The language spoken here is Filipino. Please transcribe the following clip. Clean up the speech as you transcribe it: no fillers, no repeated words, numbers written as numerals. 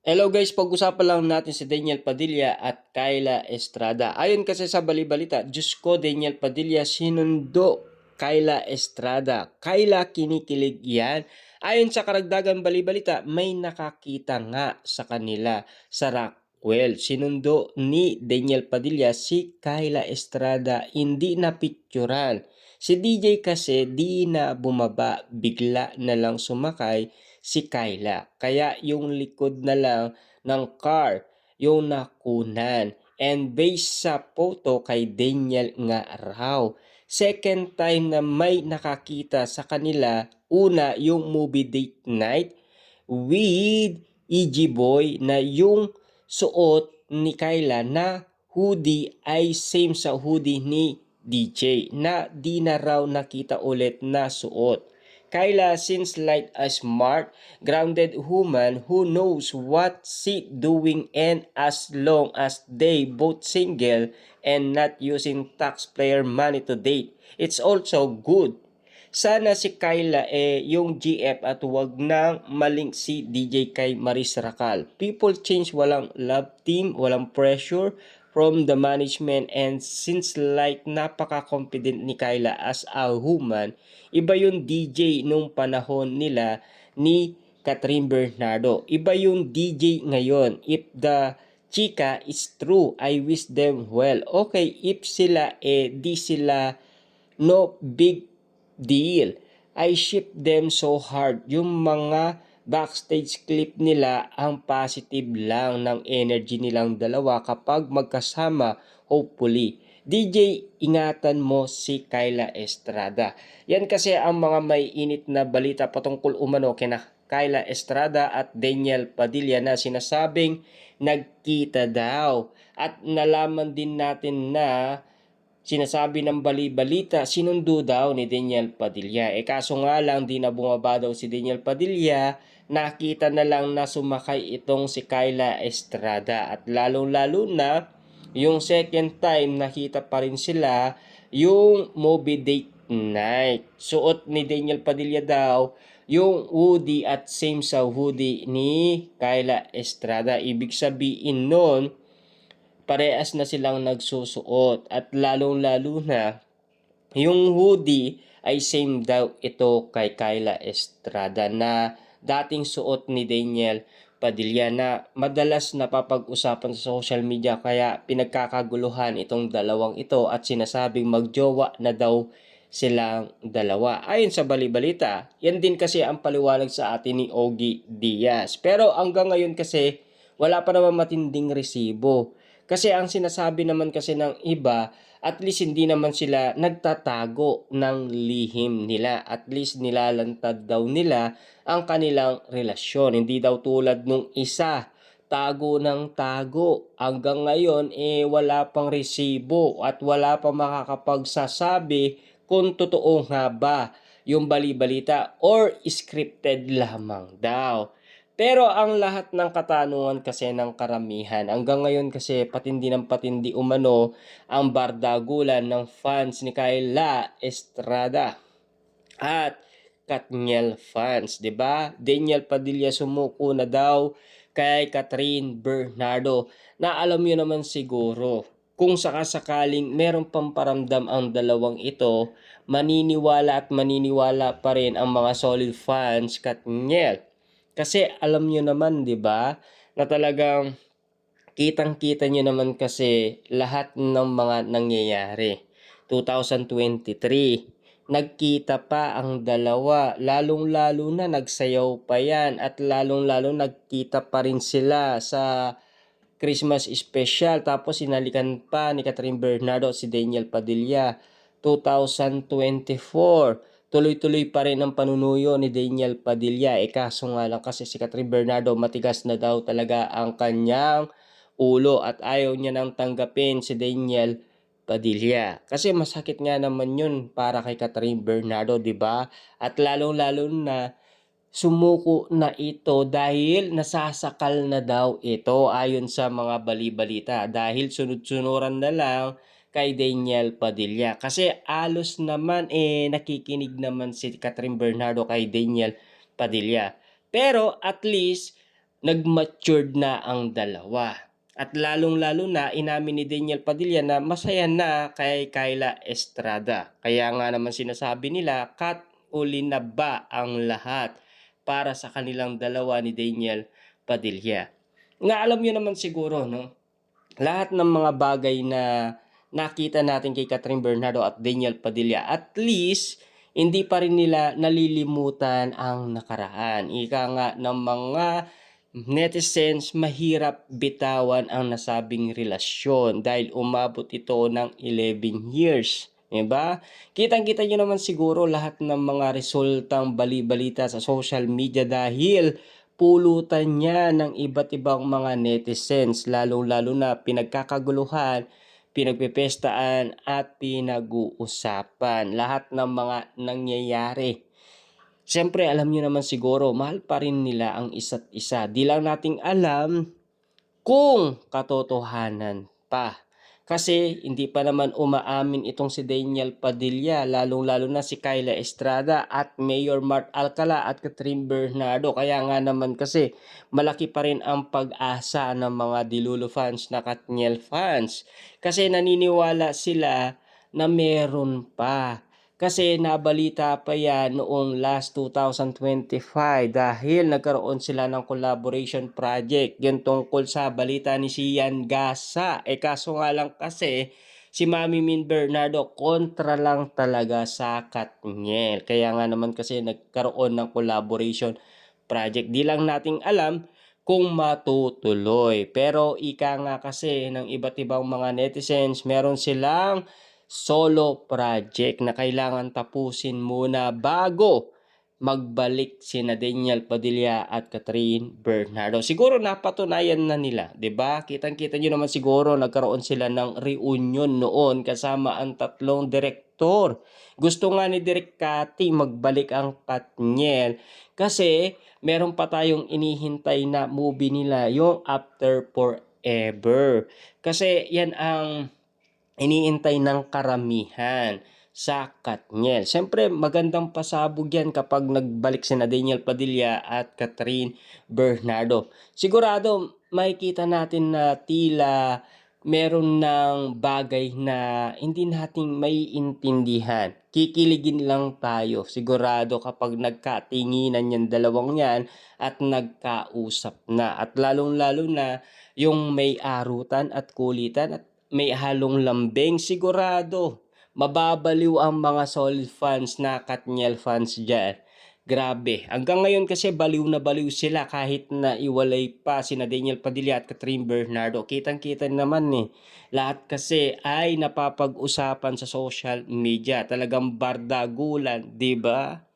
Hello guys, pag-usapan lang natin si Daniel Padilla at Kyla Estrada. Ayon kasi sa balibalita, Diyos ko, Daniel Padilla sinundo Kyla Estrada. Kyla, kinikilig yan. Ayon sa karagdagan balibalita, may nakakita nga sa kanila sa Rockwell. Sinundo ni Daniel Padilla si Kyla Estrada, hindi na picturan. Si DJ kasi di na bumaba, bigla na lang sumakay si Kyla. Kaya yung likod na lang ng car yung nakunan. And based sa photo kay Daniel nga raw. Second time na may nakakita sa kanila, una yung movie date night with EG Boy na yung suot ni Kyla na hoodie ay same sa hoodie ni DJ na di na raw nakita ulit na suot. Kyla seems like a smart, grounded woman who knows what she doing, and as long as they both single and not using taxpayer money to date, it's also good. Sana si Kyla yung GF at wag nang maling si DJ kay Maris Racal. People change, walang love team, walang pressure from the management, and since like napaka-confident ni Kyla as a woman, iba yung DJ nung panahon nila ni Catherine Bernardo. Iba yung DJ ngayon. If the chika is true, I wish them well. Okay, if sila di sila no big deal. I ship them so hard. Yung mga backstage clip nila, ang positive lang ng energy nilang dalawa kapag magkasama, hopefully. DJ, ingatan mo si Kyla Estrada. Yan kasi ang mga may init na balita patungkol umano kina Kyla Estrada at Daniel Padilla na sinasabing nagkita daw. At nalaman din natin na sinasabi ng bali-balita, sinundo daw ni Daniel Padilla. Kaso nga lang, di na bumaba daw si Daniel Padilla, nakita na lang na sumakay itong si Kyla Estrada. At lalong-lalo na, yung second time nakita pa rin sila, yung movie date night. Suot ni Daniel Padilla daw, yung hoodie at same sa hoodie ni Kyla Estrada. Ibig sabihin nun, parehas na silang nagsusuot at lalong-lalo na yung hoodie ay same daw ito kay Kyla Estrada na dating suot ni Daniel Padilla na madalas napapag-usapan sa social media kaya pinagkakaguluhan itong dalawang ito at sinasabing magjowa na daw silang dalawa. Ayon sa balibalita, yan din kasi ang paliwanag sa atin ni Ogie Diaz. Pero hanggang ngayon kasi wala pa naman matinding resibo. Kasi ang sinasabi naman kasi ng iba, at least hindi naman sila nagtatago ng lihim nila. At least nilalantad daw nila ang kanilang relasyon. Hindi daw tulad nung isa, tago ng tago. Hanggang ngayon, wala pang resibo at wala pang makakapagsasabi kung totoo nga ba yung bali-balita or scripted lamang daw. Pero ang lahat ng katanungan kasi ng karamihan, hanggang ngayon kasi patindi ng patindi umano ang bardagulan ng fans ni Kyla Estrada at Katniel fans, 'di ba? Daniel Padilla sumuko na daw kay Catherine Bernardo. Na alam niyo naman siguro, kung sakasakaling meron pang paramdam ang dalawang ito, maniniwala at maniniwala pa rin ang mga solid fans Katniel. Kasi alam niyo naman, 'di ba, na talagang kitang-kita niyo naman kasi lahat ng mga nangyayari. 2023, nagkita pa ang dalawa, lalong-lalo na nagsayaw pa yan at lalong-lalo nagkita pa rin sila sa Christmas special tapos sinalikan pa ni Catherine Bernardo si Daniel Padilla. 2024, tuloy-tuloy pa rin ang panunuyo ni Daniel Padilla. Kaso nga lang kasi si Catherine Bernardo matigas na daw talaga ang kanyang ulo at ayaw niya nang tanggapin si Daniel Padilla. Kasi masakit nga naman yun para kay Catherine Bernardo, di ba? At lalong-lalo na sumuko na ito dahil nasasakal na daw ito ayon sa mga bali-balita dahil sunod-sunuran na lang kay Daniel Padilla. Kasi alos naman nakikinig naman si Catherine Bernardo kay Daniel Padilla. Pero at least nag-matured na ang dalawa. At lalong-lalo na inamin ni Daniel Padilla na masaya na kay Kyla Estrada. Kaya nga naman sinasabi nila, cut uli na ba ang lahat para sa kanilang dalawa ni Daniel Padilla. Nga alam nyo naman siguro, no? Lahat ng mga bagay na nakita natin kay Catherine Bernardo at Daniel Padilla, at least hindi pa rin nila nalilimutan ang nakaraan. Ika nga ng mga netizens, mahirap bitawan ang nasabing relasyon dahil umabot ito ng 11 years. Diba? Kitang-kita nyo naman siguro lahat ng mga resultang bali-balita sa social media dahil pulutan niya ng iba't ibang mga netizens, lalong-lalo na pinagkakaguluhan, pinagpipestaan at pinag-uusapan. Lahat ng mga nangyayari. Siyempre, alam niyo naman siguro, mahal pa rin nila ang isa't isa. Di lang nating alam kung katotohanan pa. Kasi hindi pa naman umaamin itong si Daniel Padilla, lalong-lalo na si Kyla Estrada at Mayor Mart Alcala at Catherine Bernardo. Kaya nga naman kasi malaki pa rin ang pag-asa ng mga Dilulo fans na Katniel fans. Kasi naniniwala sila na meron pa. Kasi nabalita pa yan noong last 2025 dahil nagkaroon sila ng collaboration project. Yun tungkol sa balita ni Sian Gasa. Kaso nga lang kasi si Mami Min Bernardo kontra lang talaga sa Katniel. Kaya nga naman kasi nagkaroon ng collaboration project. Di lang nating alam kung matutuloy. Pero ika nga kasi ng iba't ibang mga netizens, meron silang solo project na kailangan tapusin muna bago magbalik sina Daniel Padilla at Catherine Bernardo. Siguro napatunayan na nila, 'di ba? Kitang-kita niyo naman siguro nagkaroon sila ng reunion noon kasama ang tatlong direktor. Gusto nga ni Direk Cathy magbalik ang Katniel kasi meron pa tayong inihintay na movie nila, yung After Forever. Kasi yan ang iniintay ng karamihan sa Katniel. Siyempre, magandang pasabog yan kapag nagbalik sina Daniel Padilla at Catherine Bernardo. Sigurado, makikita natin na tila meron ng bagay na hindi nating maiintindihan. Kikiligin lang tayo, sigurado, kapag nagkatinginan yung dalawang yan at nagkausap na. At lalong-lalo na yung may arutan at kulitan at may halong lambing, sigurado mababaliw ang mga solid fans na Katniel fans dyan. Grabe. Hanggang ngayon kasi baliw na baliw sila kahit na iwalay pa sina Daniel Padilla at Catherine Bernardo. Kitang-kita naman lahat kasi ay napapag-usapan sa social media. Talagang bardagulan, 'di ba?